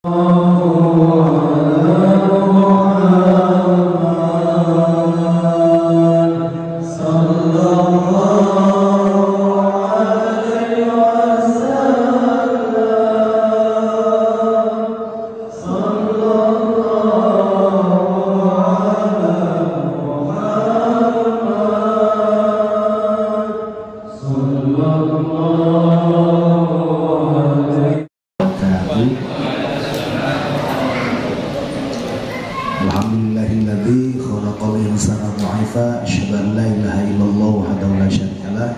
Alhamdulillahilladzi khalaqal insana dha'ifa asyhadu an la ilaha illallah wahdahu la syarikalah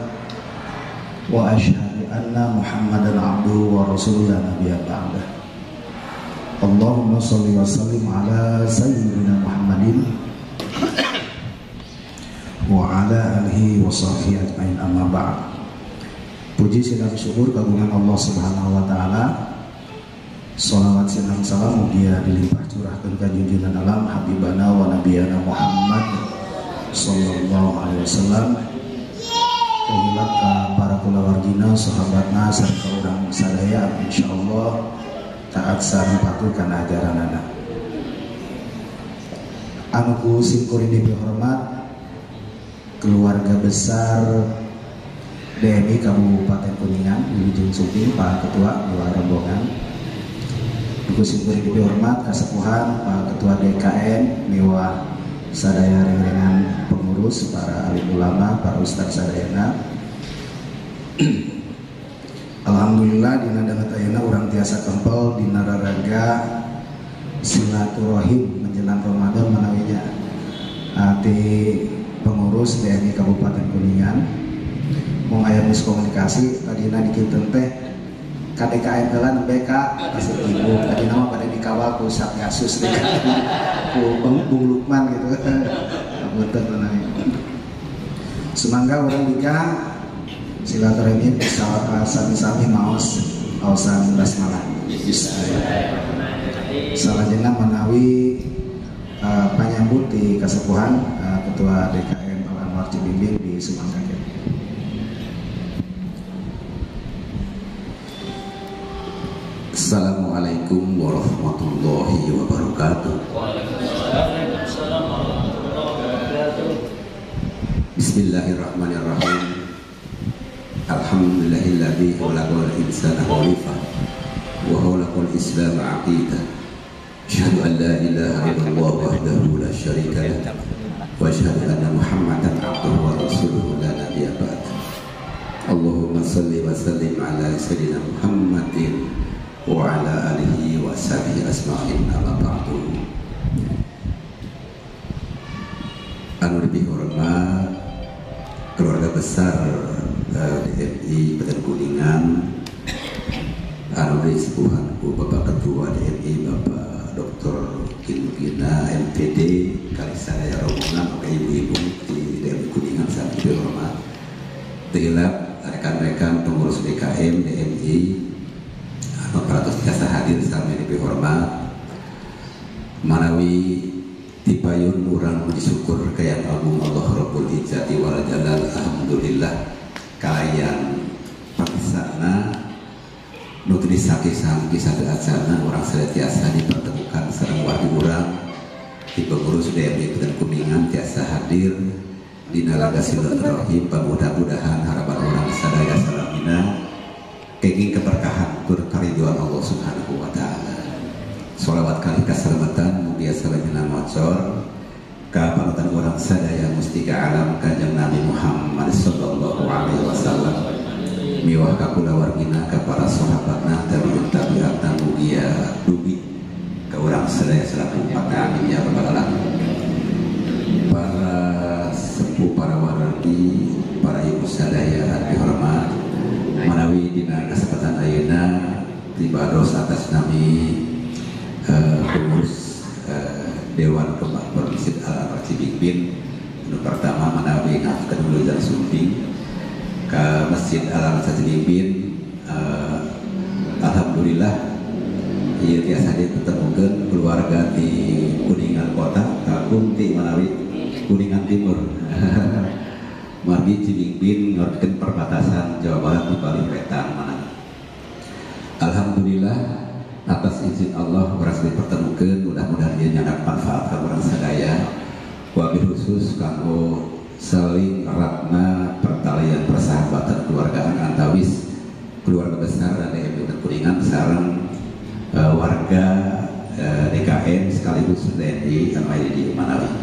wa asyhadu anna Muhammadan abduhu wa rasuluhu la nabiyya ba'dah. Allahumma shalli wa sallim ala sayyidina Muhammadin wa ala alihi wa sahbihi ajmain, amma ba'd. Puji dan syukur kagungan Allah Subhanahu wa taala. Salawat sinar salam mugia dilimpah curahkan ka junjungan alam habibana wa nabiyana Muhammad sallallahu alaihi wasallam, kahilat ka para kulawargina sahabatna sarta urang sadaya insyaallah taat sareng patuh kana ajaranana. Anu ku simkuring dihormat keluarga besar DMI Kabupaten Kuningan, Wilujeng Suping, Pak Ketua dua rombongan. Gusti beri dihormat kasepuhan Pak Ketua DKM mewah sadaya ringan pengurus, para alim ulama, para ustaz sadayana. Alhamdulillah dina danget ayeuna urang tiasa kempel dina raraga silaturahim menjelang Ramadan manawinya ati pengurus DMI Kabupaten Kuningan mung aya miskomunikasi tadina dikinten teh KDKM jalan BK kasih ibu tadi nama pada dikawal ku Satgasus ku Bung Lukman gitu. Betul benar. Semangga orang bika silaturahmi sami-sami maos aosan basmalah. Salajengna menawi panyambut di kasepuhan Ketua DKM Al Anwar Cibimbing di Semangga. Assalamualaikum warahmatullahi wabarakatuh. Bismillahirrahmanirrahim. Alhamdulillahilladzi khalaqal insana khalifah wa khalaqal islam aqidah. Asyhadu an la ilaha illallah wahdahu la syarika lah wa asyhadu anna Muhammadan abduhu wa rasuluhu la nabiyya ba'd. Allahumma shalli wa sallim ala sayyidina Muhammadin wa ala alihi wa sahbihi asma'in, amma ba'du. Anu lebih hormat keluarga besar DMI Kabupaten Kuningan, anu disepuhanku Bapak Ketua DMI Bapak Dr. Kinugina MPD kali saya rombongan maka ibu-ibu di DMI Kuningan sangat lebih hormat. Tilap rekan-rekan pengurus DKM DMI aparatus jasa hadir sami dihormat manawi tipayun urang puji syukur kayang agung Allah Rabbul Izzati wal Jalal. Alhamdulillah kalian panisana nutri saki-saki sadayana urang senantiasa dipertemukan sareng wargi urang di pengurus DMI Kabupaten Kuningan tiasa hadir dina laga silaturahim. Mudah-mudahan harapan urang sadaya salamina kenging keberkahan berkariduan Allah Subhanahu wa taala. Sholawat kali kaselamatan mugia salajengna macor ka panutan urang sadaya mustika alam Kanjeng Nabi Muhammad sallallahu alaihi wasallam miwah ka kulawargina ka para sahabatna tabi'in tabi'atna mugia dugi ka urang sadaya selaku umat amin ya rabbal alamin. Para sepuh, para wargi, para ibu sadaya dihormat manawi dina kesempatan ayeuna tibados atas nami pengurus Dewan Kemakmuran Masjid Al Anwar Cibimbing. Anu pertama manawi ngafkeun Wilujeng Suping ka Masjid Al Anwar Cibimbing. Alhamdulillah ieu tiasa ditemukeun keluarga di Kuningan Kota kakung ti manawi Kuningan Timur. Margi Cibimbing ngorkeun perbatasan Jawa Barat di Bali Wetan mana. Alhamdulillah atas izin Allah nyandak manfaat ka urang sadaya. Wabil khusus kanggo saling eratna pertalian persahabatan keluargaan antawis keluarga besar dan DMI Kuningan sareng warga DKM sekaligus TNI anu aya di Manawi.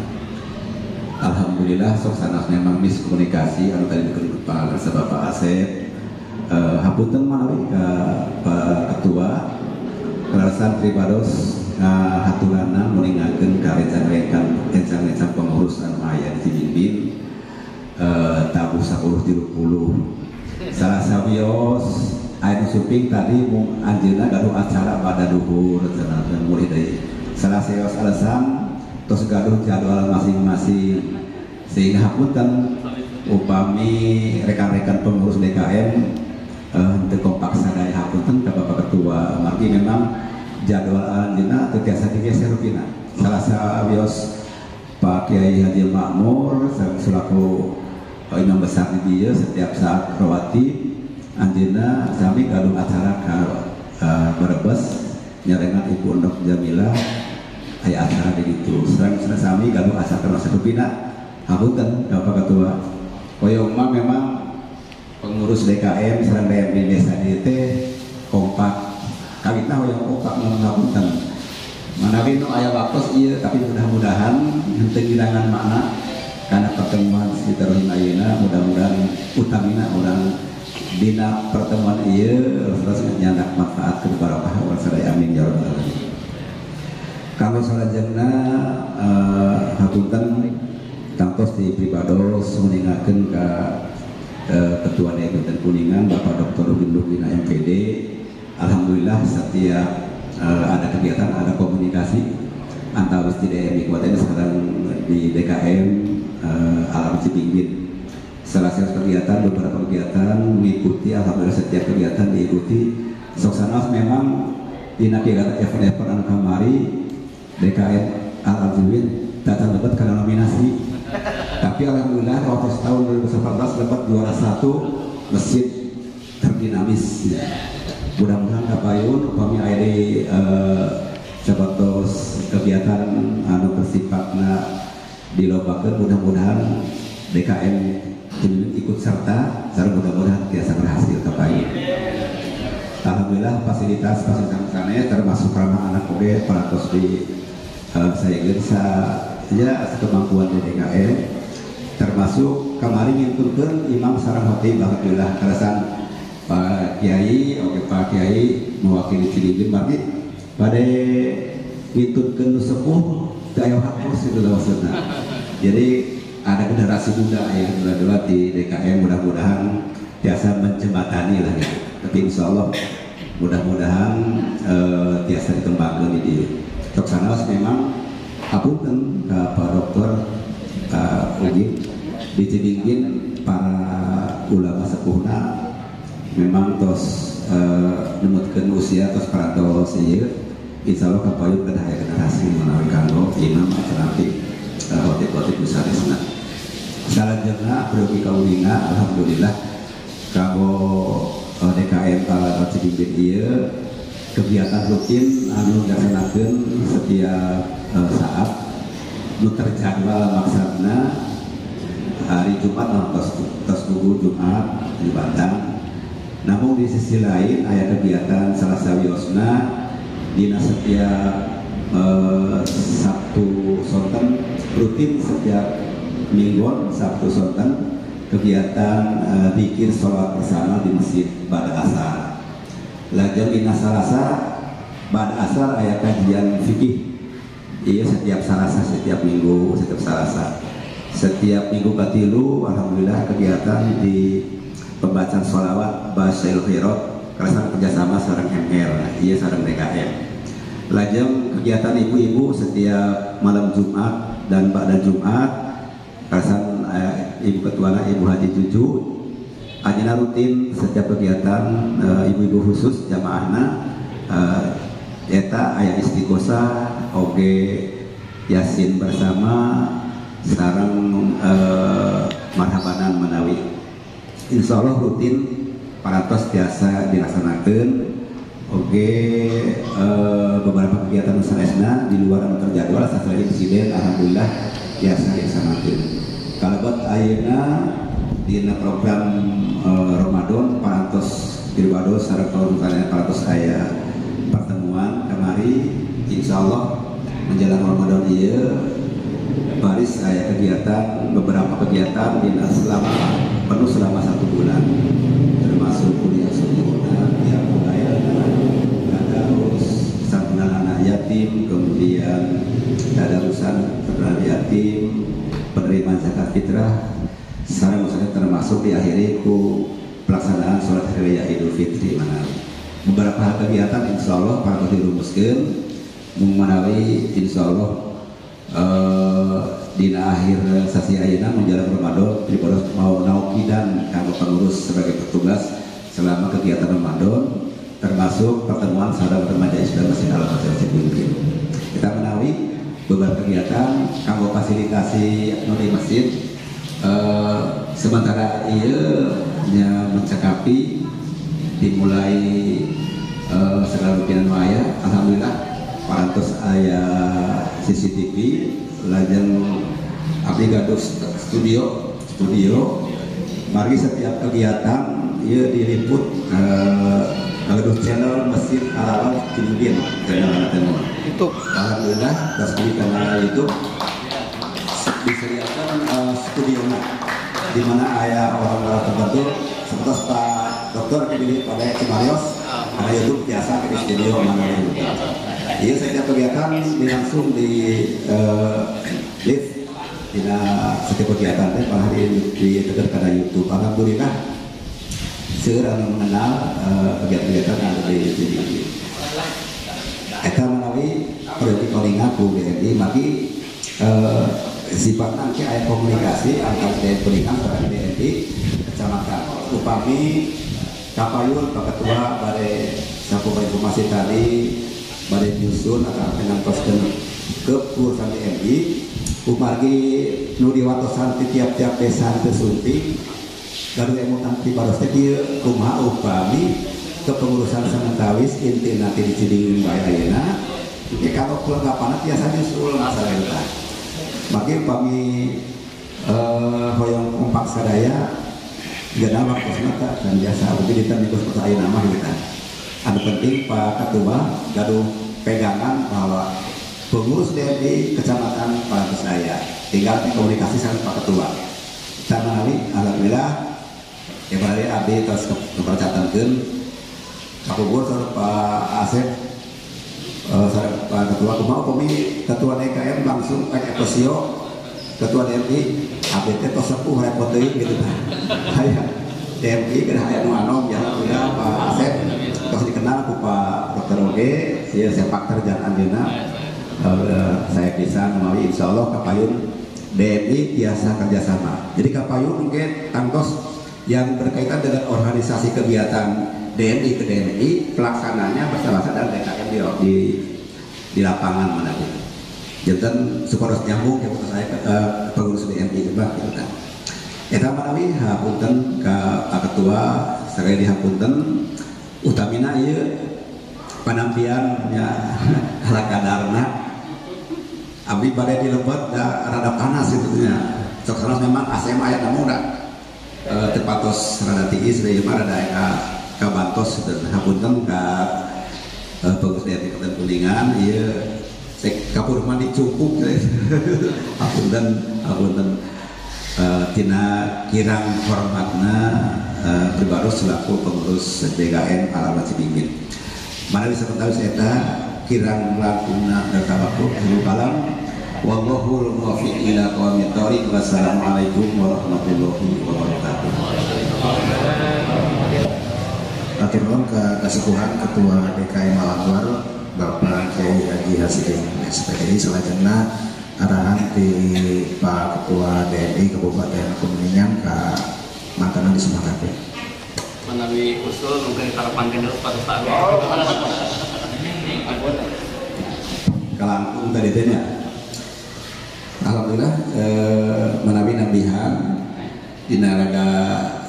Alhamdulillah sok sanes memang miskomunikasi anu tadi dikeun Pak Bapak Asep. Hapunten Manawi ka Pak Ketua Kerasan Tribados haturanna meningakeun ka rencana pengurus anu aya di Cibimbing tabuh 10.30 salah sawios aya suping tadi mung anjeunna gaduh acara pada duhur cenah mulai deui salah sawios alasan tos gaduh jadwal masing-masing sehingga hapunten upami rekan-rekan pengurus DKM henteu kompak sadaya hapunten ka Bapak Ketua margi memang jadwal anjeunna teu tiasa digeser rupina salah sawios Pak Kiai Haji Makmur selaku imam besar di dia setiap saat rawati anjeunna sami gaduh acara ka Brebes nyarengan Ibu Endok Jamilah aya acara di ditu sareng sami gaduh acara masa rupina hapunten Bapak Ketua hoyong mah memang pengurus DKM sareng DMI desa dieu teh kompak kawitna hoyong kompak ngapunten manawi nu aya waktos ieu tapi mudah-mudahan henteu ngilangan makna karena pertemuan sekitar ayeuna mudah-mudahan utamina urang dina pertemuan ieu terus nyandak manfaat kepada barokah urang sadaya amin ya rabbal alamin. Kami salajengna hapunten kantos di Pribados meningakeun ka Ketua DPD Kuningan Bapak Dr. Rubin Lublina MPD. Alhamdulillah setiap ada kegiatan, ada komunikasi antara di DMI Kabupaten sekarang di DKM Alam Cibimbing. Salah satu kegiatan, beberapa kegiatan mengikuti, alhamdulillah setiap kegiatan diikuti. Soksanas memang di kegiatan event-event anu kamari DKM Alam Cibimbing datang dapat karena nominasi. Tapi alhamdulillah waktu tahun 2014 dapat juara 1 masjid terdinamis. Mudah-mudahan kapayun upami aya di sabatos kegiatan anu bersifatna dilobakeun mudah-mudahan DKM ikut serta sareng mudah-mudahan tiasa berhasil kapayun. Alhamdulillah fasilitas sana termasuk ramah anak oge paratos di saya gersa ya kemampuan di DKM termasuk kemarin nginturkeun imam sareng khotib alhamdulillah karasan Pak Kiai oke Pak Kiai mewakili Cibimbing margi bade nginturkeun sepuh teu aya hapus itu maksudna. Jadi ada generasi muda yang dua di DKM mudah-mudahan biasa menjembatani lah gitu. Tapi insya Allah mudah-mudahan biasa dikembangkan di Toksanawas memang hapunten Pak Dokter Ugi di Cibimbing para ulama sepuhna memang tos nemutkeun usia tos parantos ieu insya Allah kapayun kedah aya generasi menawi kanggo imam nanti khotib-khotib besar isna. Salajengna Progi Kauninga alhamdulillah kanggo DKM Kala Cibimbing ieu kegiatan rutin anu dilaksanakeun setiap saat nu terjadwal maksudna hari Jumat tos tubuh Jumat di Batang. Namun di sisi lain aya kegiatan salah sawiosna dina setiap Sabtu Sonten rutin setiap mingguan Sabtu Sonten kegiatan zikir sholat bersama di masjid Ba'da Asar. Lajeng dina Salasa Ba'da Asar aya kajian fikih. Iya setiap Salasa setiap minggu setiap Salasa. Setiap minggu katilu alhamdulillah kegiatan di pembacaan sholawat Basail Khairat karena kerjasama sareng MR iya sareng DKM. Lajeng kegiatan ibu-ibu setiap malam Jumat dan pada Jumat karasan ibu ketuana Ibu Haji Juju ajena rutin setiap kegiatan ibu-ibu khusus jamaahna eta aya istiqosah oge yasin bersama sareng marhabanan menawi insya Allah rutin parantos biasa dilaksanakan Oke, beberapa kegiatan sanesna di luar yang terjadwal setelah insiden alhamdulillah biasa makin. Kalau buat ayeuna di program Ramadan parantos Bilbados sareng parantos aya pertemuan kemari insyaallah menjelang Ramadan ieu baris aya kegiatan beberapa kegiatan selama 1 bulan termasuk kuliah sempurna yang budaya tadarus santunan anak yatim, kemudian tadarusan santunan yatim, penerimaan zakat fitrah, sareng termasuk diakhiri ku pelaksanaan sholat hari raya Idul Fitri manawi. Beberapa kegiatan insyaallah para dirumuskeun manawi insyaallah dina akhir sasi ayeuna menjelang Ramadan Bilbados mau naukidan kanggo pengurus sebagai petugas selama kegiatan Ramadan termasuk pertemuan sareng remaja Islam Masjid Al-Masjid mungkin. Kita menawi beberapa kegiatan kanggo fasilitasi di masjid sementara ieu nya mencekapi dimulai segala rupinan waya alhamdulillah parantos aya CCTV lajeng abdi gaduh studio mari setiap kegiatan ieu diliput gaduh channel Masjid Al Cinudin channel YouTube alhamdulillah tas di kanal YouTube disediakan studio di mana aya orang-orang tertentu seperti Pak Dokter kepilih pada Cimarios ada YouTube biasa di studio mana itu. Iya setiap kegiatan langsung di live di setiap kegiatan pada hari di dekat pada YouTube. Alhamdulillah seorang mengenal kegiatan-kegiatan yang ada di YouTube. Kita melalui proyek kolinga ku BNI maki sifat nanti ada komunikasi antara BNI dengan BNI kecamatan. Upami Kapayun Pak Ketua pada sapu informasi tadi pada nyusun akan dengan kostum ke urusan BNI umargi nudi watosan tiap-tiap desa tersunting gaduh emutan di Bilbados teh kumaha upami kepengurusan sementawis inti nanti di Cidingin Bae ayeuna kalau kelengkapan biasa nyusul masalah itu maki upami hoyong kompak sadaya gana waktu mata dan biasa mungkin kita mikos percaya nama kita. Ada penting Pak Ketua gaduh pegangan bahwa pengurus DMI kecamatan Parantos saya tinggal komunikasi sama Pak Ketua. Kita melalui alhamdulillah ya berarti abdi terus kepercatankan Kapubur sama Pak Asep Pak Ketua kumaha upami Ketua DKM langsung pakai ekosio Ketua DMI ABT tos sepuh repot deui gitu kan. Aya DMI kena aya nu anom ya alhamdulillah Pak Asep tos dikenal ku Pak Dr. Oge ieu sepak terjang anjeunna saya bisa melalui insyaallah Kapayun DMI biasa kerjasama. Jadi Kapayun mungkin tangtos yang berkaitan dengan organisasi kegiatan DMI ke DMI pelaksananya bersama dengan DKM di lapangan mana gitu. Jantan sekoros nyambung yang saya pengurus DMI juga gitu kan. Eta manawi hapunten ka Pak Ketua sekali dihapunten utamina ieu panampiannya ala kadarna abdi bade dilebet da rada panas itu nya. Sok sanes memang ASM aya namun da tepatos rada tiis ieu mah rada ka bantos dan hapunten ka pengurus DMI Kabupaten Kuningan ieu kapur mandi cukup apunten tina kirang hormatna Bilbados selaku pengurus DKM Alamat Cibingin mana bisa ketahui saya kirang lakuna dan tabaku kalam wallahul muwaffiq ila aqwamit thoriq. Wassalamualaikum warahmatullahi wabarakatuh. Atur nuhun ka Kasepuhan Ketua DKM Malangwar Bapak Kiai Haji Hasidin SPDI selanjutnya arahan di Pak Ketua DMI Kabupaten Kuningan ke makanan di Sumatera. Menawi usul mungkin para panggil pada saat Kalangkung tadi tanya. Alhamdulillah menawi nabihan dina raga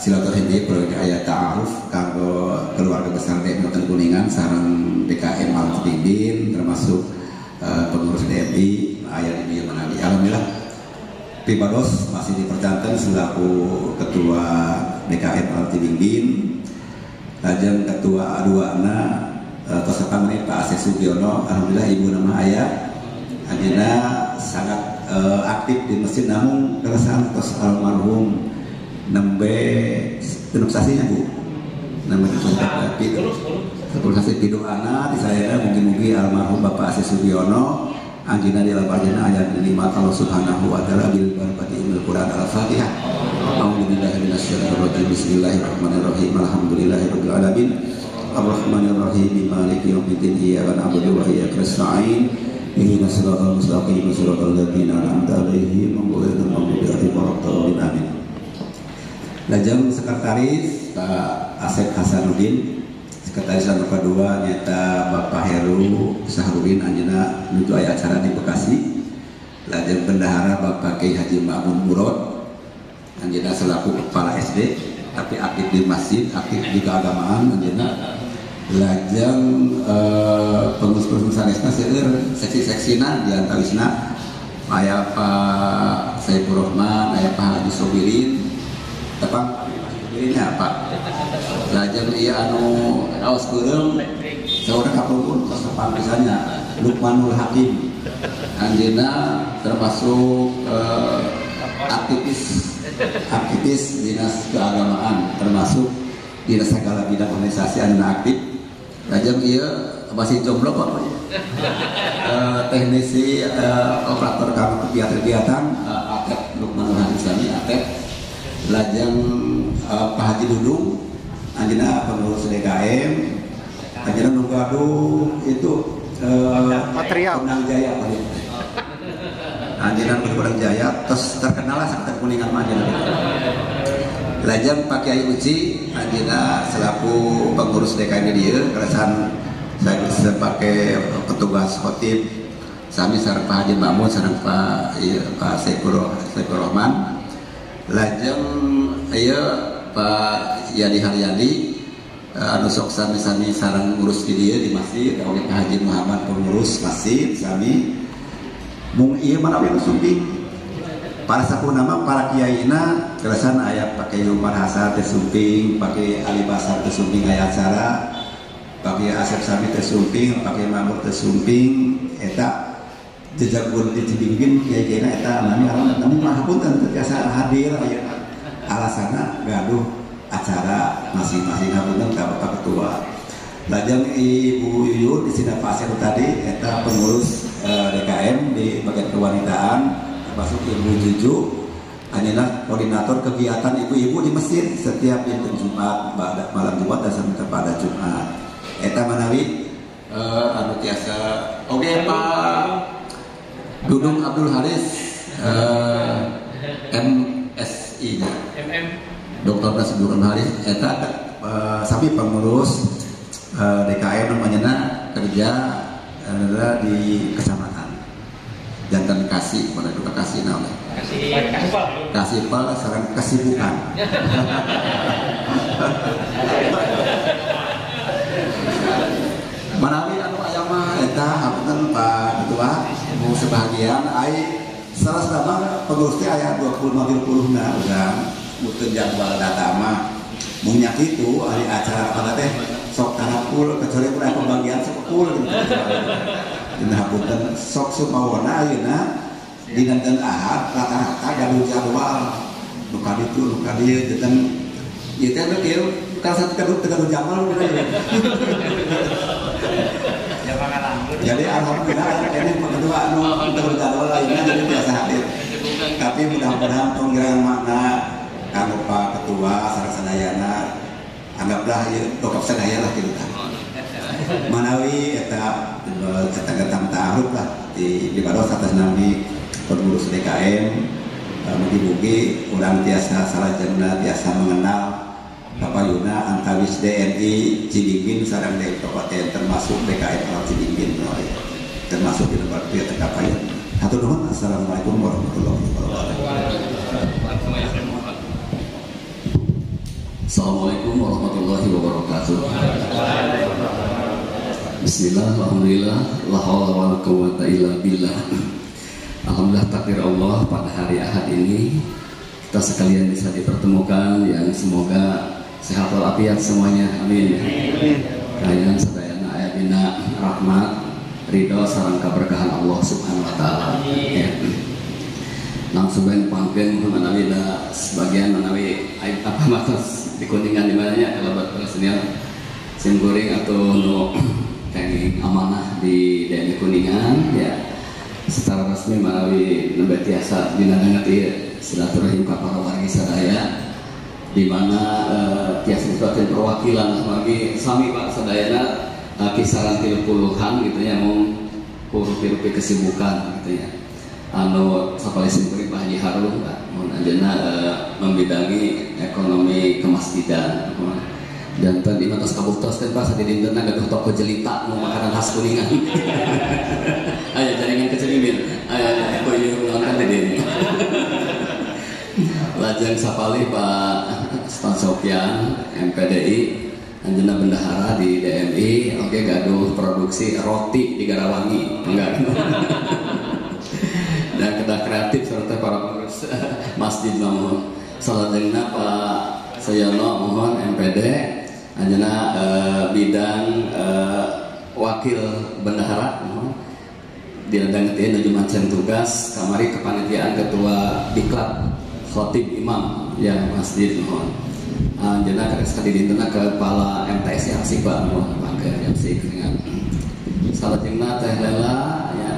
silaturahim proyek aya ta'aruf kanggo keluarga besar DMI Peten Kuningan sareng DKM Al Tidin termasuk pengurus DMI aya di dieu manawi. Alhamdulillah Pibados masih dipercanten selaku ketua DKM Al Tidin. Lajeng ketua A2-na tosakan Pak Ases Sugiono. Alhamdulillah ibu nama aya Adina sangat aktif di masjid, namun keresahan tos almarhum nembe penuksasinya Bu nembe penuksasi pidoana di saya mungkin almarhum Bapak Asis Sugiono anjina di lampajana ayat 5 Allah Subhanahu wa taala bil barakati ilmul Quran al-Fatihah. A'udzubillahi minasyaitonir rajim. Bismillahirrahmanirrahim. Alhamdulillahirabbil alamin. Arrahmanirrahim. Maliki yaumiddin. Iyyaka na'budu wa iyyaka nasta'in. Ihdinas siratal mustaqim siratal ladzina an'amta 'alaihim ghairil maghdubi 'alaihim waladdallin. Amin. Lajeng sekretaris Pak Asep Hasanuddin, sekretaris nomor kedua nyata Bapak Heru Sahrudin anjeunna nuju aya acara di Bekasi. Lajeng bendahara Bapak Kiai Haji Ma'mun Murad anjeunna selaku kepala SD tapi aktif di masjid, aktif di keagamaan anjeunna. Lajeng pengurus-pengurus sanesna seueur seksi-seksina di antawisna aya Pak Saifur Rahman, aya Pak Haji Sobirin, tepang dirinya Pak. Lajeng ieu anu aos keureum saudara kapungkur tos tepang pisannya Lukmanul Hakim. Anjeunna termasuk aktivis dinas keagamaan, termasuk di segala bidang organisasi anu aktif. Lajeng ieu masih jomblo Pak. Teknisi operator kamar kegiatan Atep Lukmanul Hakim sami Atep. Lajeng Pak Haji Dudung anjeunna pengurus DKM. Anjeunna nu gaduh itu material Kunang Jaya Pak. Anjeunna nu Kunang Jaya terus terkenal lah sakit Kuningan mah anjeunna. Lajeng Pak Kiai Uci anjeunna selaku pengurus DKM dieu keresahan saya sebagai petugas khotib sami sareng Pak Haji Ma'mun sareng Pak Saifur Rahman. Lajeng ieu Pak Yadi Haryadi anu sok sami-sami sareng ngurus di dieu di masjid oleh Pak Haji Muhammad pengurus masjid sami mung ieu manawi anu sumping. Para sakunama para kiyaina keresan aya pakai Umar Hasan teh sumping, pakai Ali Basar teh sumping aya acara, pakai Asep Sami teh sumping, pakai Mamur teh sumping, eta jejagun di Cibingin kiai-kiaina eta nami alam namun mahapunten terbiasa hadir ayeuna alasana gaduh acara masing-masing hapunten ka Bapak Ketua. Lajeng Ibu Yuyun di sini Pak Asep tadi eta pengurus DKM di bagian kewanitaan termasuk Ibu Juju hanyalah koordinator kegiatan ibu-ibu di masjid setiap dinten Jumat malam Jumat dan sampai pada Jumat. Eta manawi anu tiasa oke Pak Dudung Abdul Haris MSI nya Dr. Nasibur Haris eta sapi pengurus DKM namanya kerja adalah di kecamatan jantan kasih pada duka kasih nama kasih pal sarang kesibukan manawi anu aya mah eta hapunten Pak Ketua mau sebahagian ai salah sama pengurus teh aya 20 na urang muteun jadwal data mah mun nya kitu ari acara apa teh sok tarapul kecuali pun pembagian sok pul gitu. Dina hapunten sok sumawana ayeuna dina dinten Ahad rata-rata gaduh jadwal nu ka ditu nu ka dieu jeung ieu teh kieu ka satu gaduh jadwal jadi alhamdulillah ini kedua anu gaduh jadwal ayeuna jadi biasa hadir. Tapi mudah-mudahan penggiringan makna kanggo Pak Ketua sareng sadayana anggaplah ieu dokap sadaya lah kitu tah. Manawi eta getang ta'aruf lah di Baros atas nami pengurus DKM mugi-mugi urang tiasa salajengna tiasa mengenal Bapak Yuna antawis DNI Cibingin sareng dari Kabupaten termasuk DKM Al Cibingin termasuk di tempat dia terkapaian. Hatur nuhun. Assalamualaikum warahmatullahi wabarakatuh. Assalamualaikum warahmatullahi wabarakatuh. Bismillah, alhamdulillah, la haula wala quwwata illa billah. Alhamdulillah takdir Allah pada hari Ahad ini kita sekalian bisa dipertemukan, yang semoga sehat walafiat semuanya, amin. Kalian sadayana aya dina rahmat, ridho sareng kaberkahan Allah Subhanahu wa taala. Langsung pangkeun menawi da sebagian menawi apa matos di Kuningan di mananya kalau buat Palestina simkuring atau no kenging amanah di daerah Kuningan ya secara resmi menawi nembe tiasa dinangangat ieu silaturahim ka para wargi sadaya di mana tiasa disebutkan perwakilan bagi sami Pak sadayana kisaran 30-an gitu ya mung rupi-rupi kesibukan gitu ya anu sapali simkuring Pak Haji Harun mun anjeunna membidangi ekonomi kemasjidan dan tadi matos kabuktos kan Pak sadidintena gaduh toko jelita nu makanan khas Kuningan aya jaringan kecelimin aya koyo nonton tadi lajeng sapali Pak Stan Sofyan MPDI anjeunna bendahara di DMI oke gaduh produksi roti di Garawangi enggak dan kedah kreatif serta para pengurus masjid namun salajengna Pak Sayono mohon MPD anjeunna bidang wakil bendahara mohon diledang teh nuju macan tugas kamari kepanitiaan ketua diklat khotib imam yang masjid mohon anjeunna kada sekali dintena kepala MTS yang sih Pak mohon mangke yang sih dengan salajengna Teh Lela ya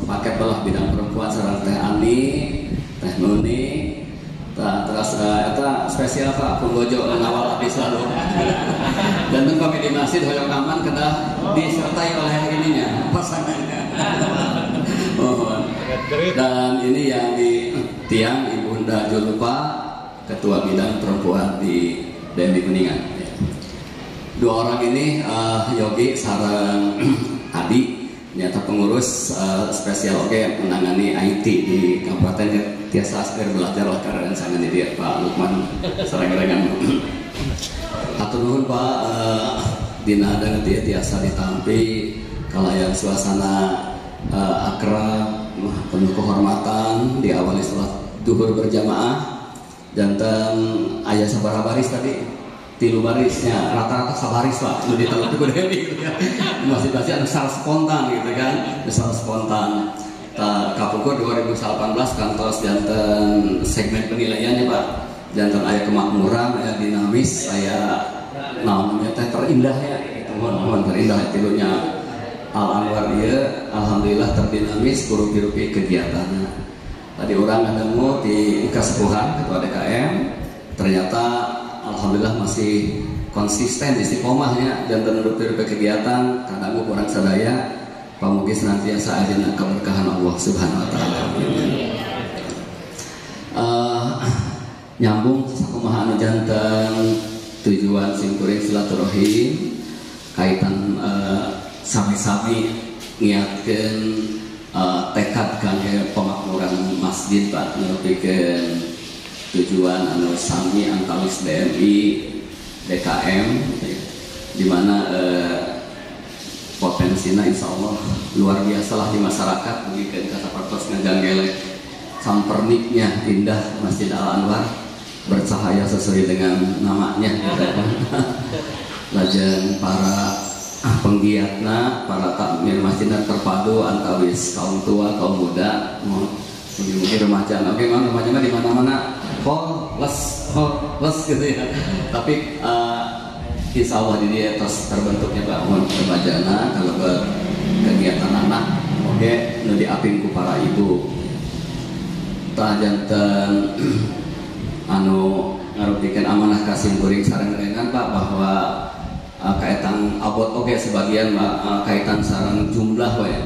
paket belah bidang perempuan sareng Teh Ani, Teh Nuni, terus eta spesial Pak Punggojo ngawal abdi selalu. Dan kami di masjid hoyong aman kedah disertai oleh ininya pasangannya. Mohon. Dan ini yang di tiang Ibunda Julupa, ketua bidang perempuan di DMI Kuningan. Dua orang ini Yogi sareng Adi nyata pengurus spesial menangani IT di Kabupaten tiasa aspir belajar lah karena sangat dia Pak Lukman serang-rangan atur nuhun Pak dina ada dia tiasa ditampi kalayan suasana akrab penuh kehormatan diawali sholat duhur berjamaah jantan ayah sabar baris tadi 3 barisnya rata-rata sabaris Pak lu ditaruh ku Dewi masih ada salah spontan gitu kan salah spontan Kapukur 2018 kantos jantan segmen penilaiannya Pak jantan aya kemakmuran aya dinamis aya namanya teh terindah ya itu mohon terindah tilunya Al Anwar ieu alhamdulillah terdinamis kurupi-rupi kegiatannya tadi orang ketemu di Kasepuhan ketua DKM ternyata alhamdulillah masih konsisten istiqomahnya dan menurut kegiatan kadang kurang sadaya pamugi senantiasa ajana keberkahan Allah Subhanahu wa taala. Nyambung sakumaha anu janten tujuan simkuring silaturahim kaitan sami-sami ngiatkeun tekad kangge pemakmuran masjid Pak nepikeun tujuan anu sami antawis DMI DKM di mana potensinya insya Allah luar biasa lah di masyarakat mungkin kata pertos ngeganggelek samperniknya indah Masjid Al Anwar bercahaya sesuai dengan namanya lajeng para penggiatna para takmir masjidnya terpadu antawis kaum tua kaum muda mungkin remaja oke kan remaja mah di mana-mana les gitu ya tapi insya Allah di dia terus terbentuknya bangun remajana kalau kegiatan anak oke nu diaping ku para ibu tah janten anu ngarupikeun amanah kasih kuring sareng dengan Pak bahwa kaitan abot oke sebagian kaitan sareng jumlah we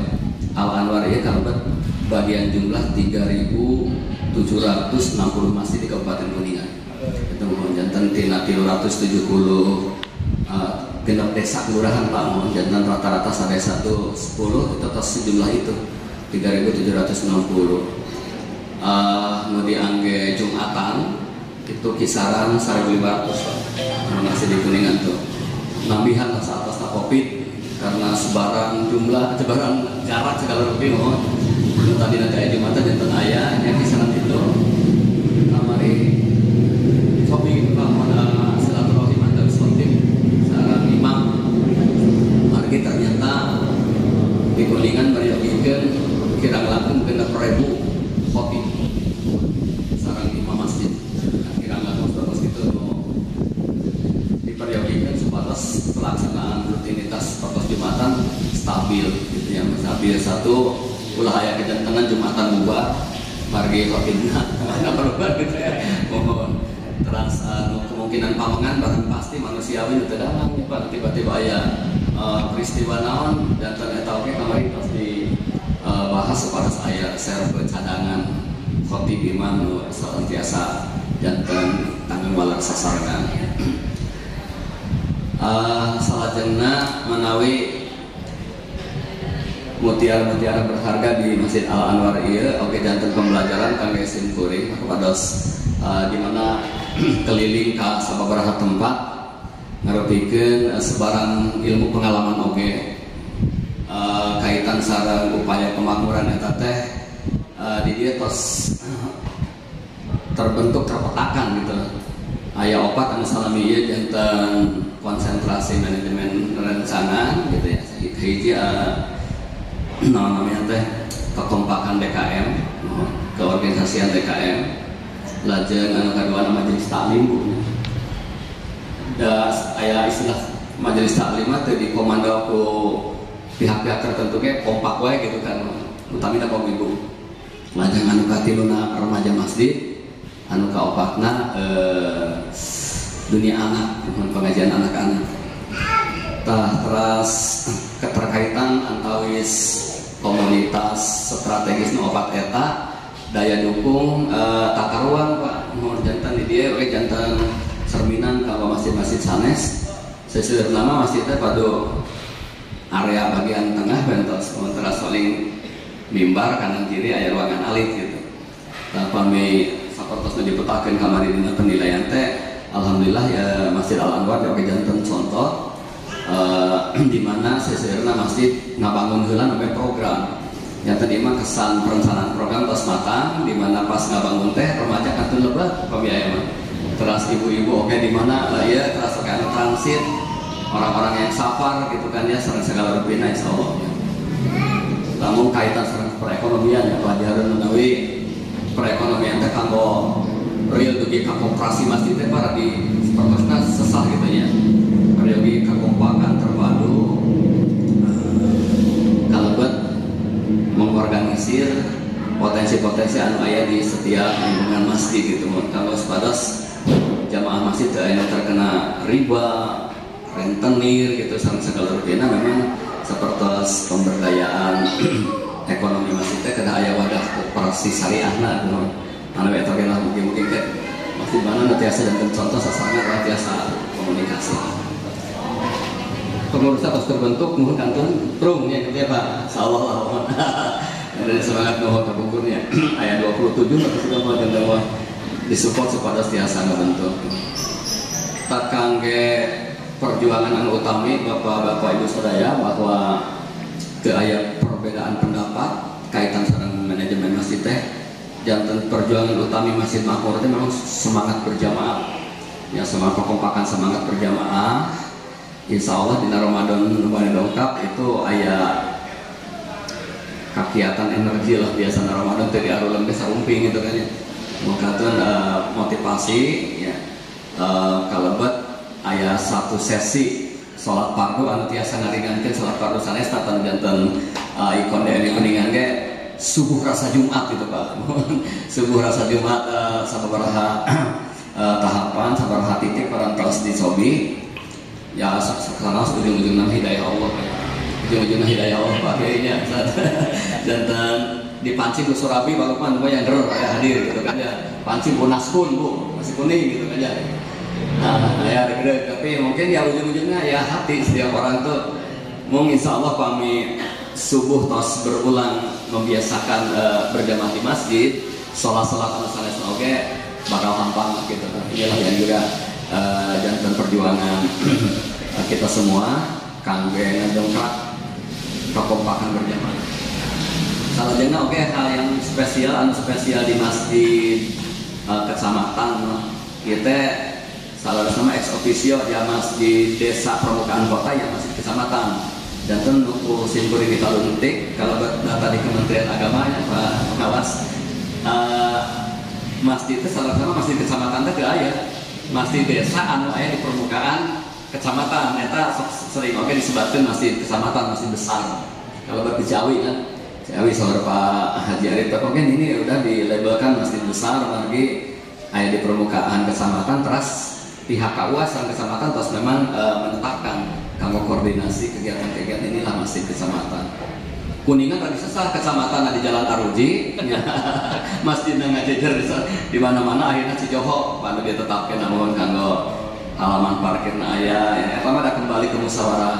Al Anwar ieu kalebet bagian jumlah 3.760 masjid di Kabupaten Kuningan itu mohon jantan tina 370 genep desa kelurahan Pak mohon jantan rata-rata sadesa itu 10 itu atas sejumlah itu 3.760 mau diangge Jumatan itu kisaran 1.500 Pak. Masih di Kuningan tuh. Nambihan saat atas Covid karena sebaran jarak segala lebih mohon. Tadi nanti Jumatan jantan ayah yang kisaran itu. Kamari kopi pada silaturahim antar sportif seorang imam. Harga ternyata di Kuningan berjogikan kira-kira mungkin 1.000 kopi. Seorang imam masjid. Diperyogikan sebatas pelaksanaan rutinitas waktu Jumatan stabil gitu ya, stabil satu ulah aya kejantengan Jumatan bubar margi khotibna mana berubah gitu ya. Mohon terus kemungkinan pamangan barang pasti manusiawi itu dalam tiba-tiba aya peristiwa naon jantan eta oge kamari pasti bahas kepada saya serve cadangan khotib imam nu senantiasa jantan tanggung balak sasarangan. Salajengna menawi mutiara-mutiara berharga di Masjid Al Anwar ieu oge janten pembelajaran kangge simkuring kepados di mana keliling ka sababaraha tempat ngarepikeun sebarang ilmu pengalaman oge kaitan sareng upaya pemakmuran eta teh di dieu tos terbentuk terpetakan gitu. Aya opat anu salami ieu janten konsentrasi manajemen rencana gitu ya. Hiji namanya teh kekompakan DKM, keorganisasian DKM. Lajeng anu kadua majelis taklim. Da aya istilah majelis taklim teh dikomando ku pihak-pihak tertentu ge kompak wae gitu kan. Utamina kaum ibu. Lajeng anu katiluna remaja masjid, anu kaopatna dunia anak, pengajian anak-anak. Terus keterkaitan antawis komunitas strategis nu opat eta daya dukung tata ruang Pak. Mohon jantan di dia oke jantan cerminan kalau masjid-masjid sanes sesuai nama masjidnya pada area bagian tengah bentos sementara saling mimbar kanan kiri aya ruangan alit gitu. Kami sapertosna dipetakeun kamari dina penilaian teh alhamdulillah ya Masjid Al Anwar oke janten contoh di mana seserna masjid ngabangun heula namanya program. Yang tadi mah kesan perencanaan program tos matang di mana pas ngabangun teh remaja katun lebat pamiaya mah. Terus ibu-ibu oke di mana ya terus oke anu transit orang-orang yang safar gitu kan ya sareng segala rupina insyaallah. Namun kaitan sareng perekonomian ya pelajaran menawi perekonomian teh kanggo real dugi ka koperasi masjid teh para di pertosna sesah gitu ya. Peryogi kekompakan terpadu kalebet mengorganisir potensi-potensi anu aya di setiap lingkungan masjid gitu. Kalau sebatas jamaah masjid anu terkena riba, rentenir gitu sareng segala rupina memang seperti pemberdayaan ekonomi masjid teh kada aya wadah koperasi syariahna gitu. Anu eta ge lah mungkin teh masjid mana tiasa dan contoh sasaranna tiasa komunikasi. Pengurus terus terbentuk mohon kantun trung ya gitu ya Pak. Insyaallah lah. Dari semangat mohon kabungkurnya. Ayat 27 atau sudah mau tentang disupport supaya tiasa ngabentuk. Tak kangge perjuangan anu utami Bapak-bapak Ibu sadaya bahwa ke aya perbedaan pendapat kaitan sareng manajemen masjid teh janten perjuangan utami Masjid Makmur itu memang semangat berjamaah. Ya semangat kekompakan semangat berjamaah. Insya Allah di Ramadan kemarin dongkap itu aya kegiatan energi lah biasa Ramadan tadi arulan ke sarumping gitu kan ya. Mengatakan motivasi ya kalebet aya satu sesi sholat fardu anu tiasa ngaringankeun sholat fardu sanes tatan janten ikon DNI Kuningan ge subuh rasa Jumat gitu Pak. Subuh rasa Jumat sababaraha tahapan sababaraha titik parantos disobi ya sekarang ujung-ujungnya hidayah Allah ujung-ujungnya hidayah Allah Pak kayaknya jantan dipancing ke Surabi baru kan yang gerur ada hadir gitu kan ya pancing punaskun Bu masih kuning gitu kan ya. Nah ya tapi mungkin ya ujung-ujungnya ya hati setiap orang tuh mungkin insya Allah kami subuh tos berulang membiasakan berjamaah di masjid sholat anu sanes oge bakal hampang gitu. Inilah yang juga jantan perjuangan kita semua kangge ngedongkrak kekompakan berjamaah. Salajengna oke hal yang spesial di masjid kecamatan kita salah sama ex officio ya masjid desa permukaan kota yang masjid kecamatan. Dan tentu simpuri kita luntik kalau data di Kementerian Agama ya Pak Pengawas masjid itu salah sama masjid kecamatan itu ya masjid desa anu aya di permukaan kecamatan eta sering oke disebutkan masjid kecamatan masjid besar kalau di Ciawi kan Ciawi saudara Pak Haji Arif pokoknya ini udah dilabelkan masjid besar lagi aya di permukaan kecamatan terus pihak kawasan kecamatan terus memang menetapkan kanggo koordinasi kegiatan-kegiatan inilah masjid kecamatan. Kuningan tadi sesah kecamatan di Jalan Aruji, masjid ngajejer di mana-mana akhirnya Cijoho pada ditetapkan namun kanggo halaman parkirna aya ya apa ada kembali ke musyawarah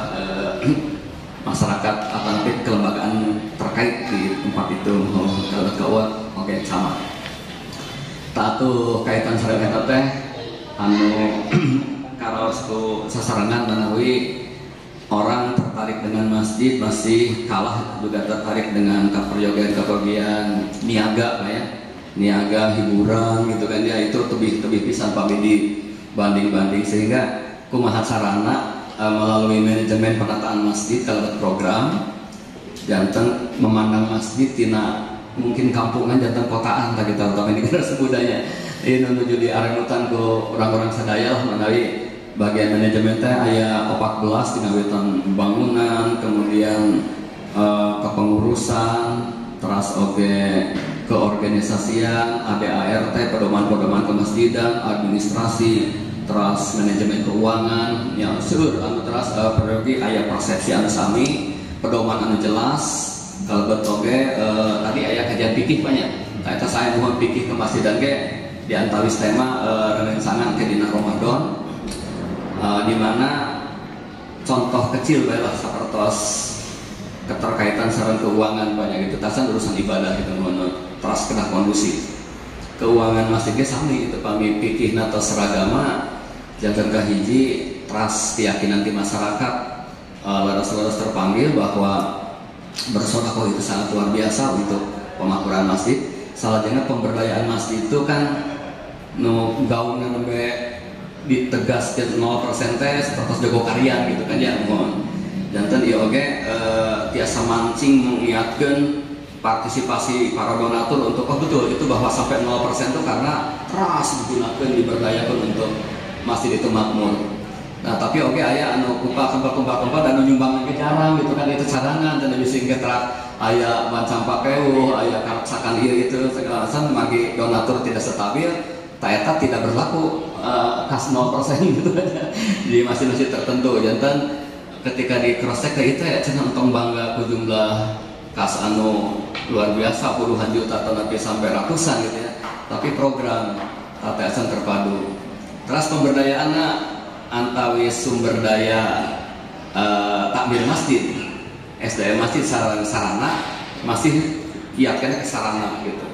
masyarakat apa nanti kelembagaan terkait di tempat itu kalau oke sama. Tatu kaitan sareng eta teh anu karosku sasarangan manawi orang tertarik dengan masjid masih kalah juga tertarik dengan kaperyogian niaga ya niaga hiburan gitu kan ya itu lebih pisan pami banding sehingga kumaha sarana melalui manajemen penataan masjid kalau program jantan memandang masjid tina mungkin kampungan jantan kotaan tak kita utama ini generasi budaya ini menuju di arenutan ke orang-orang sadaya lah menawi bagian manajemen teh aya 14 tina wetan bangunan kemudian kepengurusan terus oge keorganisasian ADART pedoman-pedoman kemasjidan administrasi terus manajemen keuangan yang seluruh anu terus periode aya persepsi anu sami pedoman anu jelas kalebet oge tadi aya kajian fikih banyak eta saya mohon fikih kemasjidan ge di antawis tema rencangan ke dina Ramadan di mana contoh kecil baiklah sapertos keterkaitan sareng keuangan banyak gitu tasan urusan ibadah gitu terus kena kondusif keuangan masjidnya sami itu pami fikihna atau seragama jangan kahiji trust keyakinan di masyarakat laras-laras terpanggil bahwa bersedekah itu sangat luar biasa untuk pemakmuran masjid. Salahnya pemberdayaan masjid itu kan gaungnya nembe ditegaskan 0% terus jago karya gitu kan ya mohon. Jantan ieu oge tiasa mancing mengingatkan partisipasi para donatur untuk betul itu bahwa sampai 0% itu karena keras digunakan diberdayakan untuk masjid itu makmur. Nah tapi oke aya anu kumpal dan nyumbang ke jarang gitu kan itu cadangan dan bisa ngetrak aya ban sampah keuh aya karsakan ieu itu segala macam bagi donatur tidak stabil taeta tidak berlaku kas 0% gitu aja di masjid-masjid tertentu jantan ketika di cross check itu ya cenah entong bangga ku jumlah kas anu luar biasa puluhan juta atau nanti sampai ratusan gitu ya tapi program tateasan terpadu terus pemberdayaannya antawis sumber daya takmir masjid SDM masjid sarana masih kiatnya ke sarana gitu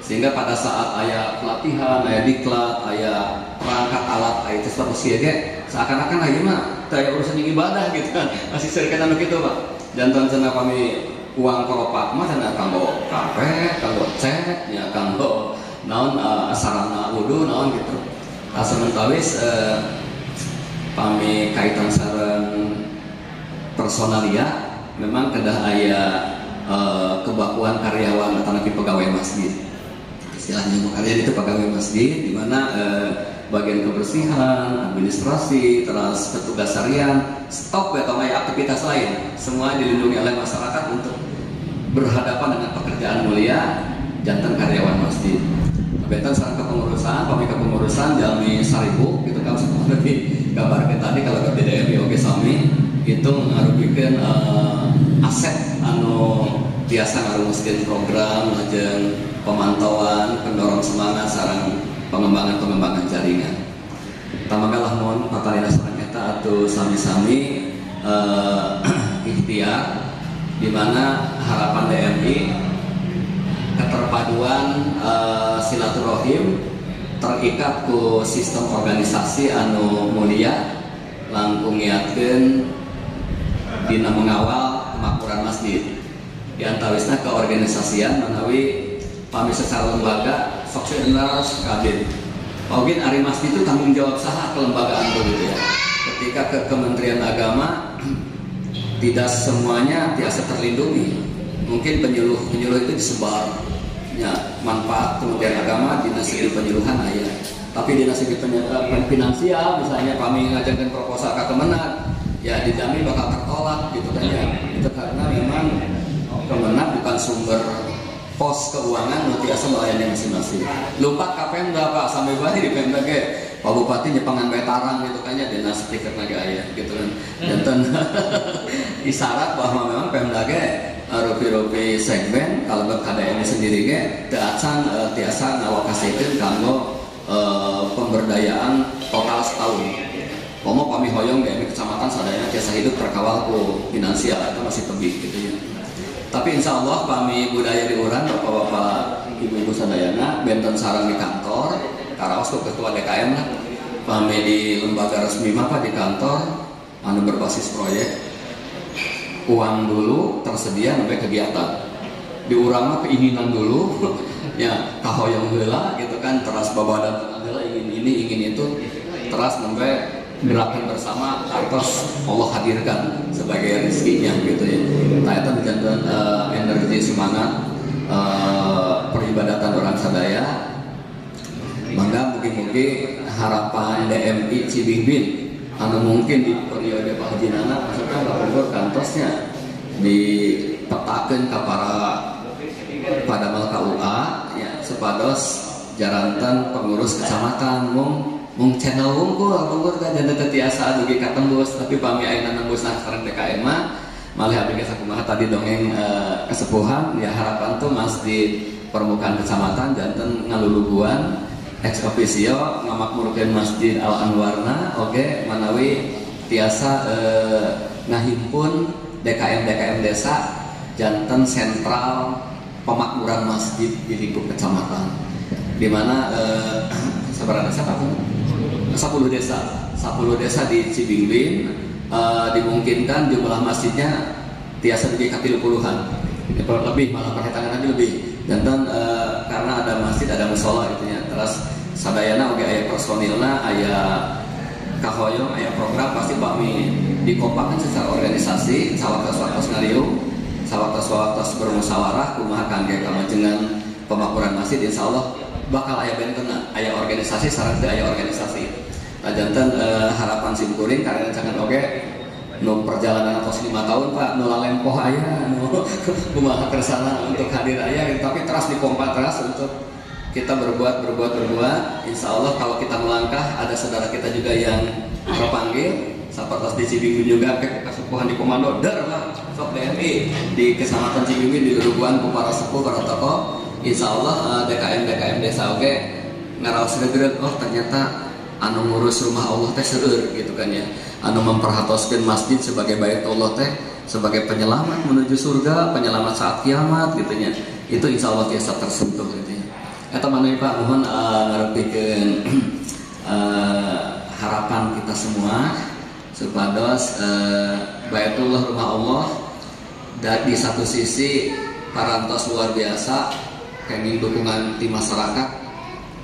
sehingga pada saat aya pelatihan, aya diklat, aya perangkat alat, aya tes siaga seakan-akan aja mah daya urusan ibadah gitu kan masih serikan anu gitu Pak jantan cenah kami uang koropak mah cenah kanggo kafe, kanggo cek ya kanggo naon sarana wudu naon gitu asamentawis pami kaitan sareng personalia memang kedah aya kebakuan karyawan atau nabi pegawai masjid istilahnya karyawan itu pegawai masjid di mana bagian kebersihan, administrasi, terus petugas harian, stok atau aktivitas lain semua dilindungi oleh masyarakat untuk berhadapan dengan pekerjaan mulia jantan karyawan masjid. Bentar sarang kepengurusan, pami kepengurusan jalmi 1000 gitu kan seperti gambar kita tadi kalau ke DDM oke sami itu ngarugikan aset anu biasa ngarumuskeun program lajeng pemantauan pendorong semangat sareng pengembangan jaringan. Tamanggalah mohon patalina sareng eta atuh sami-sami ikhtiar di mana harapan DMI keterpaduan silaturahim terikat ku sistem organisasi anu mulia langkung ngiatkeun dina mengawal kemakmuran masjid. Di antawisna keorganisasian menawi pami secara lembaga sok sebenarnya kabin. Mungkin ari masjid itu tanggung jawab saha kelembagaan begitu ya. Ketika ke Kementerian Agama tidak semuanya biasa terlindungi. Mungkin penyuluh itu disebar. Ya, manfaat Kementerian Agama dinas segi penyuluhan aya. Tapi dinas segi finansial misalnya kami ngajarkan proposal ke Kemenag, ya dijamin bakal tertolak gitu kan ya. Itu karena memang Kemenag bukan sumber pos keuangan nu tiasa melayani masing-masing. Lupa ka Pemda Pak sampai bae di Pemda ge Pak Bupati nyepangan bae tarang gitu kan ya dinas stiker naga aya gitu kan. Dan isyarat bahwa memang Pemda ge rupi-rupi segmen kalau KDM sendiri ge teu acan tiasa ngawakasikeun kanggo pemberdayaan total setahun. Pomo kami hoyong di kecamatan sadayana tiasa hidup terkawal ku finansial itu masih tebih gitu ya. Tapi insya Allah kami budaya di urang bapak-bapak ibu-ibu sadayana benten sarang di kantor karaos ku ketua DKM lah. Kami di lembaga resmi mah di kantor anu berbasis proyek uang dulu tersedia sampai kegiatan di urang mah keinginan dulu ya kahoyong heula gitu kan teras babadan adalah ingin ini ingin itu teras sampai gerakan bersama terus Allah hadirkan sebagai rezekinya gitu ya. Nah itu menjadikan energi semangat peribadatan orang sadaya. Maka mungkin harapan DMI Cibimbing anu mungkin di periode Pak Haji Nana maksudnya nggak kantosnya dipetakeun ka pada KUA ya sepados jarantan pengurus kecamatan mung channel wungkul kan janda tetiasa dugi katembus tapi pami ayeuna nembus sekarang DKM malih abdi sakumaha tadi dongeng kesepuhan ya harapan tuh masjid permukaan kecamatan janten ngaluluguan ex officio ngamakmurkeun Masjid Al Anwarna oke manawi tiasa ngahimpun DKM desa janten sentral pemakmuran masjid di lingkup kecamatan di mana seberapa desa Pak? 10 desa di Cibimbing dimungkinkan jumlah masjidnya tiasa lebih ke 30-an lebih malah perhitungan nanti lebih dan karena ada masjid ada musola gitu ya terus sadayana oke aya personilna aya kahoyong aya program pasti kami dikompakan secara organisasi sawaktos ngariung sawaktos bermusyawarah kumaha kangge kamajengan pemakmuran masjid insyaallah bakal aya bentena aya organisasi sareng teu aya organisasi jantan harapan simkuring karena jangan oke nu perjalanan atas 5 tahun Pak nu lalempoh aya nu kumaha kersana untuk hadir aya tapi terus dipompa terus untuk kita berbuat insya Allah kalau kita melangkah ada saudara kita juga yang terpanggil sahabat di Cibimbing juga kesepuhan di komando der lah sok DMI di kecamatan Cibimbing di Luluguan ku para sepuh para tokoh insya Allah DKM desa oke ngaraos regret oh ternyata anu ngurus rumah Allah teh seueur gitu kan ya anu memperhatoskeun masjid sebagai baitullah teh sebagai penyelamat menuju surga penyelamat saat kiamat gitu nya itu insya Allah tiasa tersentuh gitu ya eta manoy Pak mohon ngarepikeun harapan kita semua supados baitullah rumah Allah dan di satu sisi parantos luar biasa kenging dukungan di masyarakat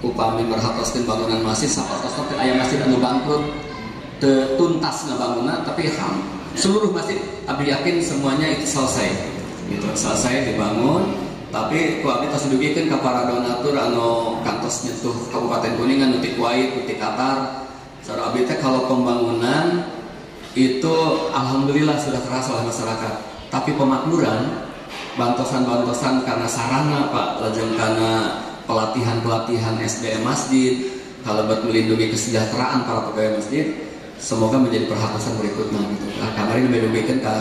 upami merhatoskeun bangunan masjid sapatos tapi aya masjid anu bangkrut teu tuntas ngabangunna tapi seluruh masjid abdi yakin semuanya itu selesai gitu selesai dibangun tapi ku abdi tos dugikeun ka para donatur anu kantos nyentuh Kabupaten Kuningan nuti Kuwait nuti Qatar sareng abdi teh kalau pembangunan itu alhamdulillah sudah terasa oleh masyarakat tapi pemakmuran bantosan karena sarana Pak lajeng kana pelatihan SDM masjid kalau buat melindungi kesejahteraan para pegawai masjid semoga menjadi perhatian berikutnya gitu. Nah, kemarin dibedukeun ka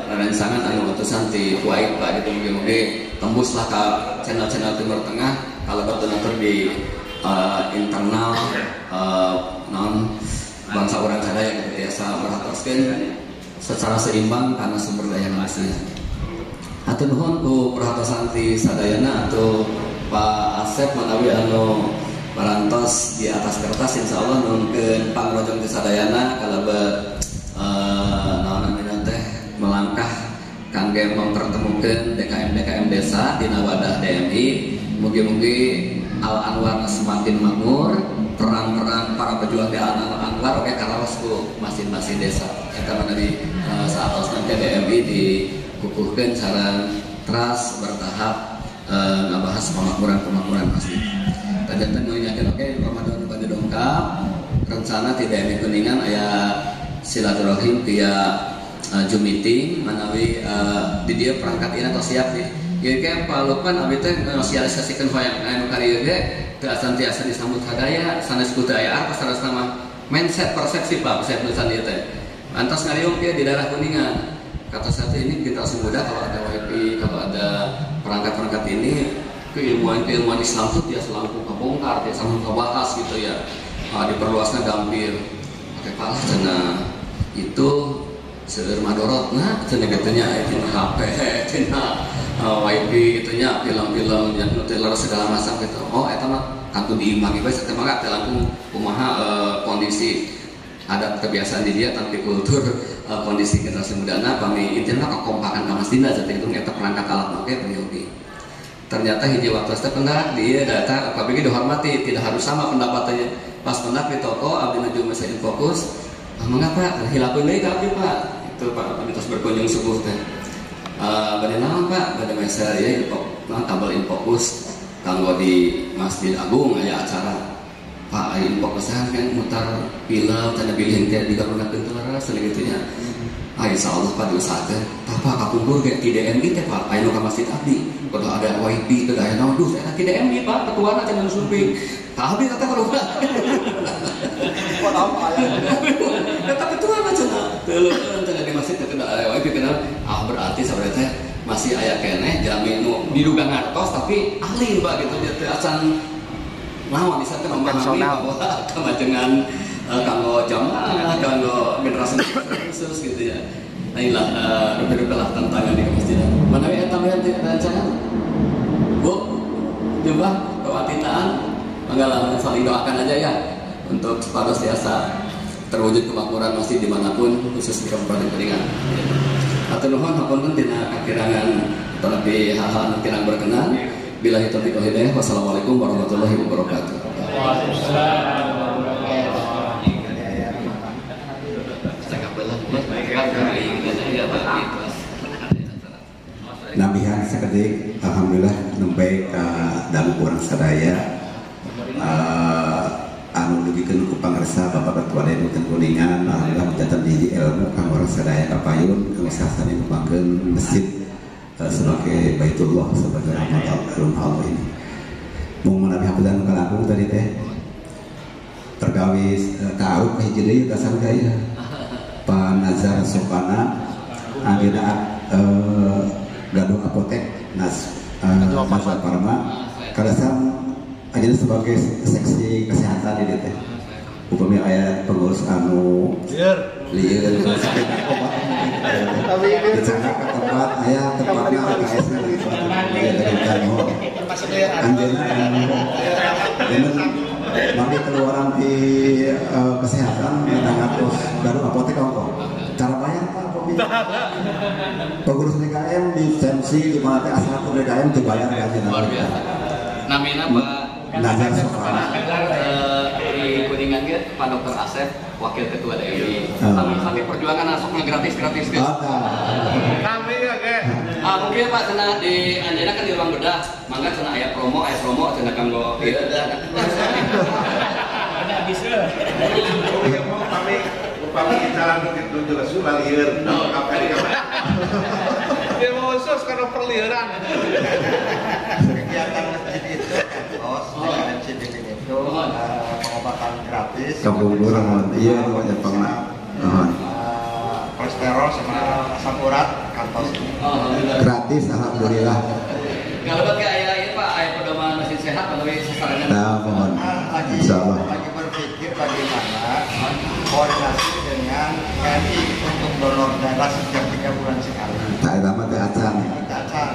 rancangan anu utusan di Kuwait Pak gitu mugi-mugi tembuslah ka channel-channel Timur Tengah kalau buat donatur di internal non bangsa orang sadaya gitu biasa merhatoskeun secara seimbang karena sumber daya masjid. Atau nuhun ku perhatosan ti sadayana atau Pak Asep menawi anu parantos di atas kertas insya Allah nungkeun pangrojong di sadayana kalebet naon namina teh melangkah kangge mempertemukan DKM desa di wadah DMI. Mugi-mugi Al Anwar semakin makmur, peran-peran para pejuang di Al Anwar oke karaos ku masing-masing desa. Eta menawi saat nanti DMI dikukuhkeun secara teras bertahap ngabahas pemakmuran masjid. Jantan nyakin oke Ramadan pada dongkap rencana tidak ada kuningan aya silaturahim via Zoom meeting menawi di dia perangkat ini atau siap nih ya kayak Pak Lukman abis itu sosialisasikan hoyang anu kari ge teu asan-tiasa disambut sadaya sanes budaya apa sanes nama mindset persepsi Pak persepsi tulisan ieu teh antos ngaliung dia di daerah kuningan kata satu ini generasi muda kalau ada wifi kalau ada perangkat-perangkat ini keilmuan Islam itu dia selalu kebongkar, dia selalu kebahas gitu ya. Diperluasnya gambir, pakai palah cina itu seueur madorotna cina gitunya cina HP, cina wifi itunya film-film yang nutiller segala macam gitu. Oh eta mah kantu diimbangi bae eta mah teh langkung kumaha kondisi adat kebiasaan di dia tapi kultur kondisi generasi mudana pami intinya kekompakan ka masjidna jadi itu eta perangkat alat make priyogi. Ternyata hiji waktu itu pendak dia data KBG dihormati tidak harus sama pendapatannya pas pendak di toko abdi nuju mesin fokus mengapa hilakeun deui ka abdi Pak itu Pak abdi tos berkunjung subuh teh bade naon Pak bade mesa ya tabel infokus kanggo di Masjid Agung aya acara Pak aya infokusan kan mutar film tanda pilih teh digabungkeun telaras gitu nya insyaallah Pak diusahakeun tapa kakumpul ge ti DMI teh Pak aya nu ka masjid abdi kudu ada wifi teu aya naon duh eta ti DMI Pak ketuana cenah sumping ka abdi teh kalau kok tahu aya eta ketuana cenah teu cenah di masjid teh ada wifi kenal berarti sabaraha teh masih aya keneh jami nu diduga ngartos tapi ahli Pak gitu teh acan naon bisa teh memahami bahwa kemajengan kanggo jamaah, kanggo generasi khusus gitu ya. Nah inilah beberapa tantangan di masjid. Mana yang tambahan rencana? Bu, coba kewatitaan, mangga saling doakan aja ya untuk senantiasa terwujud kemakmuran masjid dimanapun khusus di Kabupaten Kuningan. Atur nuhun hapunten tina kakirangan tapi hal-hal anu kirang berkenan. Billahi taufiq wal hidayah. Wassalamualaikum warahmatullahi wabarakatuh. Waalaikumsalam. Nabihan sakedik alhamdulillah nembe ka dalu urang sadaya anu nugikeun ku pangarsa Bapak Ketua DPD Kuningan alhamdulillah menjatan di ilmu ka urang sadaya kapayun kami sasana ngembangkeun masjid sebagai Baitullah sebagai rahmat Allah ini. Mung menawi hapudan kalangkung tadi teh tergawis tahu ka hiji deui ka sargaya Pak Nazar Sopana agenda gaduh apotek Nazar Parma kadasam agenda sebagai seksi kesehatan di teh upami aya pengurus anu lieur tapi dicana ke tempat aya tempatna KS anjeunna mami keluaran di kesehatan ngatos gaduh apotek kok cara bayar Pak pengurus DKM di sensi di mana teh asal DKM dibayar gaji luar biasa. Namina Pak Nazar Sofana di Kuningan ge Pak Dr. Asep wakil ketua DMI. Kami perjuangan asokna gratis gitu. Kami ge. Mungkin Pak cenah di anjeunna kan di ruang bedah, mangga cenah aya promo cenah kanggo ieu. Ada bisa. Kami upami jalan begitu juga sudah lieur. Apa di kamar? Dia mau khusus karena perliuran. Kegiatan masjid itu dengan MCD itu pengobatan gratis. Kabungburan, iya banyak banget. Kolesterol sama asam urat kantos. Gratis, alhamdulillah. Kalau bagi ayah ini Pak, ayah pedoman masjid sehat atau sasarannya? Nah, mohon. Insyaallah. Lagi berpikir bagaimana koordinasi dengan TNI untuk donor darah setiap 3 bulan sekali. Tak ada mah teh acan.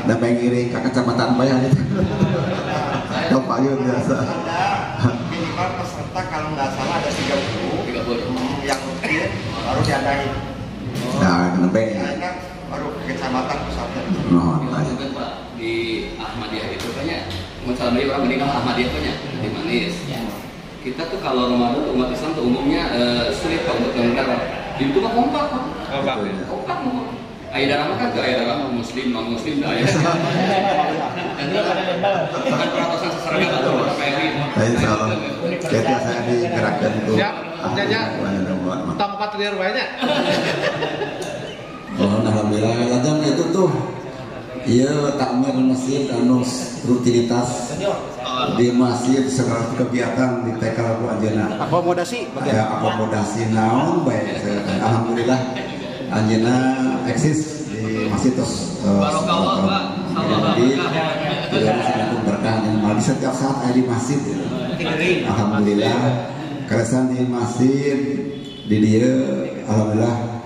Da pengiring ka kecamatan bae aja. Kapayun biasa. Minimal peserta kalau nggak salah ada 30 yang rutin baru diadain. Nah, kenapa ya? Kan baru kecamatan pusatnya. Mohon Kan Pak di Ahmadiyah itu kayaknya misalnya orang meninggal Ahmadiyah banyak di Manis. Kita tuh kalau Ramadan umat Islam tuh umumnya sulit Pak untuk mendengar. Di itu mah kompak Pak. Kompak mohon. Ayah darah kan ke ayah darah muslim non muslim dah ayah. Bukan peratusan seserangan atau PMI. Insyaallah. Kita saya digerakkan untuk. Siap, Jaja. Tong 4 triliun banyak. Oh, alhamdulillah. Lajang itu tuh, iya takmir masjid anu rutinitas di masjid secara kegiatan di TK Labu Anjeuna. Akomodasi Ada akomodasi naon baik. Alhamdulillah Anjeuna eksis di masjid terus. Barokah Pak. Jadi tidak sedang berkah malah di setiap saat ada di masjid. Alhamdulillah keresan di masjid di dia alhamdulillah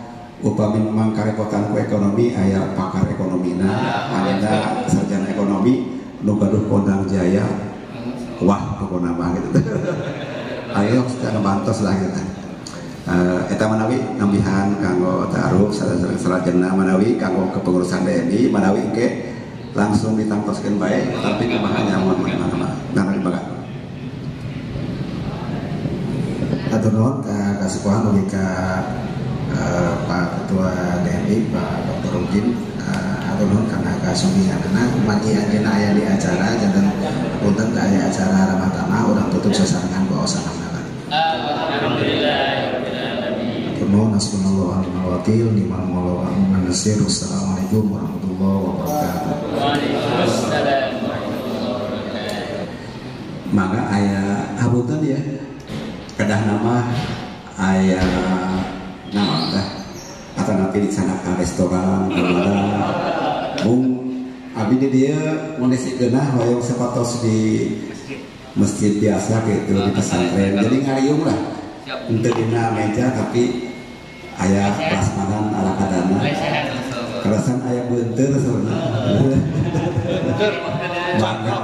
upami memang karepotan ku ekonomi aya pakar ekonomina ada sarjana ekonomi nu gaduh Kodang Jaya wah pokona mah gitu ayo kita ngebantos lah gitu eta manawi nambihan kanggo taruh sarjana manawi kanggo kepengurusan DNI manawi ke langsung ditangtoskeun bae tapi kumaha nyamun mana nana dibaga Atur nuhun ka kasukuhan ugi ka Pak Ketua DNI Pak Dr. Ujin. Atur nuhun karena kasumbinganna manggi anjeunna aya di acara janten punten ka aya acara Ramadana urang tutup sasarengan baosan amalan. Alhamdulillah. Atur nuhun hasbunallahu wa ni'mal wakil ni'mal maula wa ni'man nasir. Assalamualaikum warahmatullahi wabarakatuh. Waalaikumsalam. maka aya habutan ya kedah nama aya nama teh atau nanti di sana ke restoran ada mung abi di dia mondesi genah hoyong sepatos di masjid biasa gitu di pesantren jadi ngariung lah untuk dina meja tapi aya prasmanan ala kadana kerasan aya beunteur sebenarnya bangga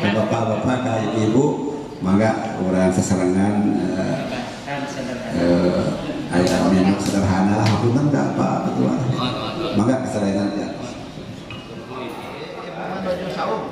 bapak-bapak kayak ibu mangga orang seserangan ayah minum sederhana lah hapunten enggak Pak Ketua mangga kesalahan ya Menuju saum.